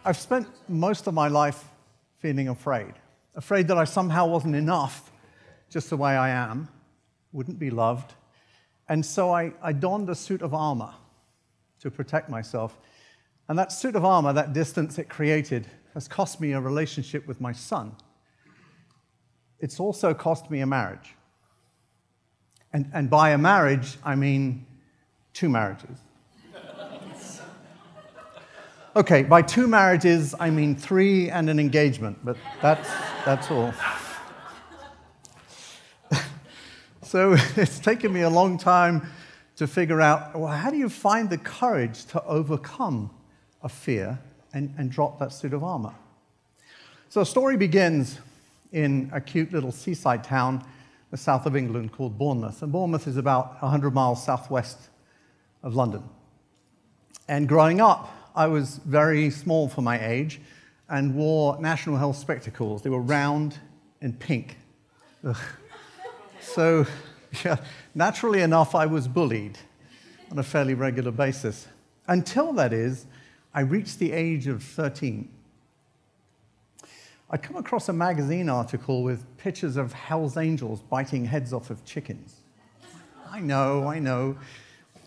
I've spent most of my life feeling afraid. Afraid that I somehow wasn't enough just the way I am, wouldn't be loved. And so I donned a suit of armor to protect myself. And that suit of armor, that distance it created, has cost me a relationship with my son. It's also cost me a marriage. And by a marriage, I mean 2 marriages. Okay, by 2 marriages, I mean 3 and an engagement, but that's all. So it's taken me a long time to figure out, well, how do you find the courage to overcome a fear and drop that suit of armor? So the story begins in a cute little seaside town, the south of England, called Bournemouth. And Bournemouth is about 100 miles southwest of London. And growing up, I was very small for my age and wore National Health spectacles. They were round and pink. Ugh. So, yeah, naturally enough, I was bullied on a fairly regular basis. Until, that is, I reached the age of 13. I come across a magazine article with pictures of Hell's Angels biting heads off of chickens. I know.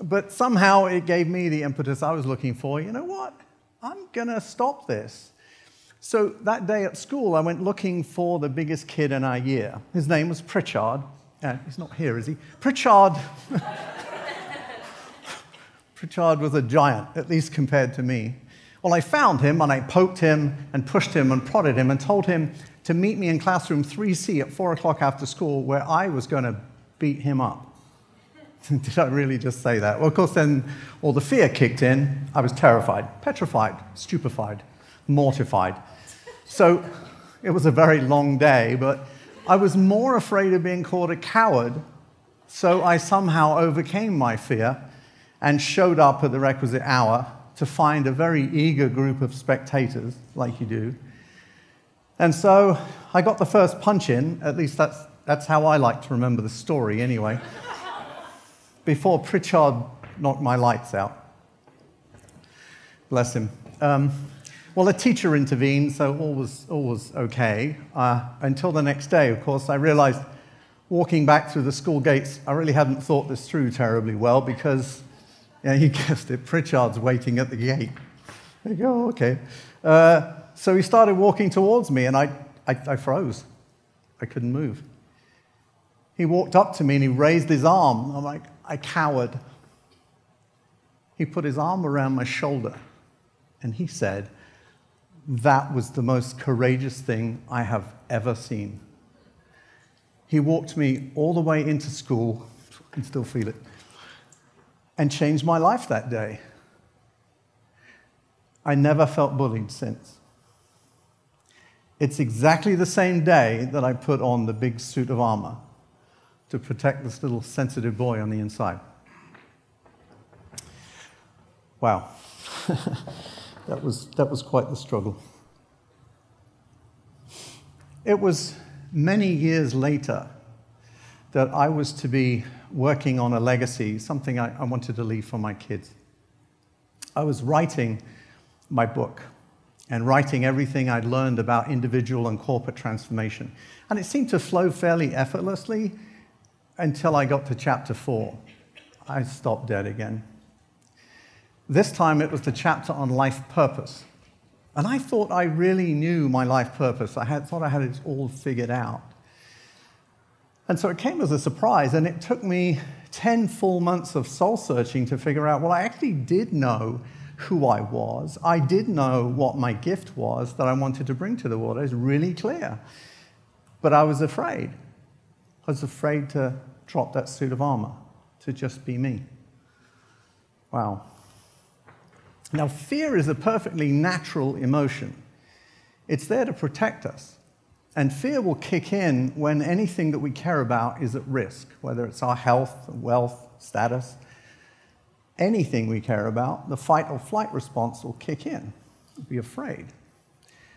But somehow it gave me the impetus I was looking for. You know what? I'm going to stop this. So that day at school, I went looking for the biggest kid in our year. His name was Pritchard. He's not here, is he? Pritchard. Pritchard was a giant, at least compared to me. Well, I found him, and I poked him and pushed him and prodded him and told him to meet me in classroom 3C at 4 o'clock after school, where I was going to beat him up. Did I really just say that? Well, of course, then all the fear kicked in. I was terrified, petrified, stupefied, mortified. So it was a very long day, but I was more afraid of being called a coward, so I somehow overcame my fear and showed up at the requisite hour to find a very eager group of spectators, like you do. And so I got the first punch in, at least that's how I like to remember the story anyway, before Pritchard knocked my lights out. Bless him. Well, a teacher intervened, so all was okay, until the next day, of course. I realized, walking back through the school gates, I really hadn't thought this through terribly well, because, yeah, you guessed it, Pritchard's waiting at the gate. I go, okay. So he started walking towards me, and I froze. I couldn't move. He walked up to me, and he raised his arm. I'm like, I cowered. He put his arm around my shoulder, and he said, "That was the most courageous thing I have ever seen." He walked me all the way into school, I can still feel it, and changed my life that day. I never felt bullied since. It's exactly the same day that I put on the big suit of armor to protect this little sensitive boy on the inside. Wow. That was quite the struggle. It was many years later that I was to be working on a legacy, something I wanted to leave for my kids. I was writing my book and writing everything I'd learned about individual and corporate transformation. And it seemed to flow fairly effortlessly until I got to chapter 4. I stopped dead again. This time it was the chapter on life purpose. And I thought I really knew my life purpose. I thought I had it all figured out. And so it came as a surprise, and it took me 10 full months of soul-searching to figure out, well, I actually did know who I was. I did know what my gift was that I wanted to bring to the world. It was really clear. But I was afraid. I was afraid to drop that suit of armor, to just be me. Wow. Now, fear is a perfectly natural emotion. It's there to protect us. And fear will kick in when anything that we care about is at risk, whether it's our health, wealth, status, anything we care about, the fight or flight response will kick in. We'll be afraid.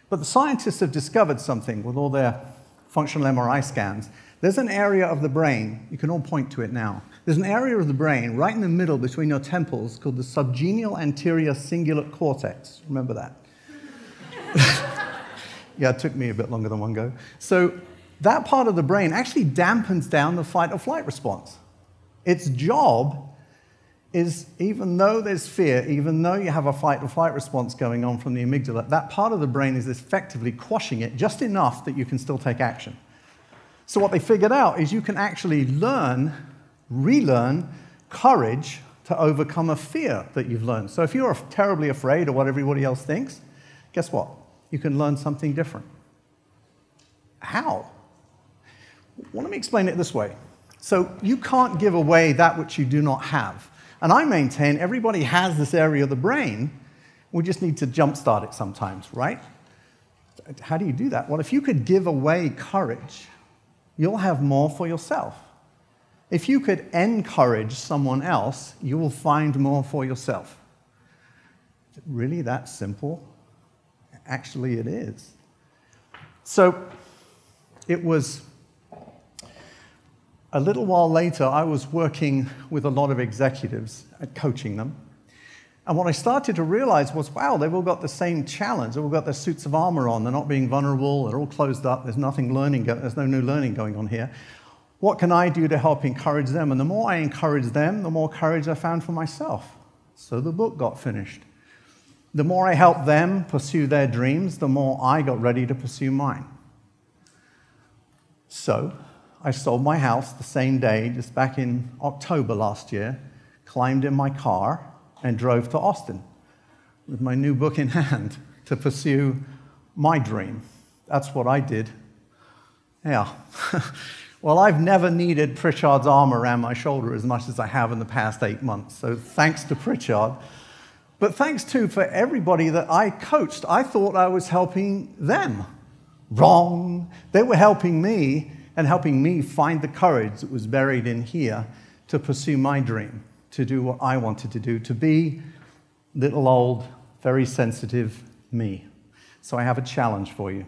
But the scientists have discovered something with all their functional MRI scans. There's an area of the brain, you can all point to it now. There's an area of the brain right in the middle between your temples called the subgenial anterior cingulate cortex. Remember that. Yeah, it took me a bit longer than one go. So that part of the brain actually dampens down the fight or flight response. Its job is, even though there's fear, even though you have a fight or flight response going on from the amygdala, that part of the brain is effectively quashing it just enough that you can still take action. So what they figured out is you can actually relearn courage to overcome a fear that you've learned. So if you're terribly afraid of what everybody else thinks, guess what? You can learn something different. How? Well, let me explain it this way. So you can't give away that which you do not have. And I maintain everybody has this area of the brain. We just need to jumpstart it sometimes, right? How do you do that? Well, if you could give away courage, you'll have more for yourself. If you could encourage someone else, you will find more for yourself. Is it really that simple? Actually, it is. So it was a little while later, I was working with a lot of executives at coaching them. And what I started to realize was, wow, they've all got the same challenge. They've all got their suits of armor on. They're not being vulnerable. They're all closed up. There's no new learning going on here. What can I do to help encourage them? And the more I encouraged them, the more courage I found for myself. So the book got finished. The more I helped them pursue their dreams, the more I got ready to pursue mine. So I sold my house the same day, just back in October last year, climbed in my car, and drove to Austin with my new book in hand to pursue my dream. That's what I did. Yeah. Well, I've never needed Pritchard's arm around my shoulder as much as I have in the past 8 months. So thanks to Pritchard. But thanks, too, for everybody that I coached. I thought I was helping them. Wrong. They were helping me and helping me find the courage that was buried in here to pursue my dream, to do what I wanted to do, to be little old, very sensitive me. So I have a challenge for you.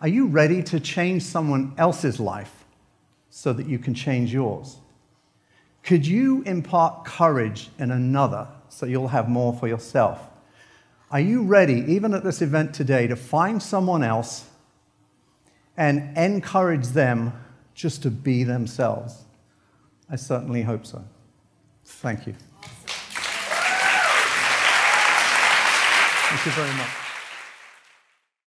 Are you ready to change someone else's life so that you can change yours? Could you impart courage in another so you'll have more for yourself? Are you ready, even at this event today, to find someone else and encourage them just to be themselves? I certainly hope so. Thank you. Thank you very much.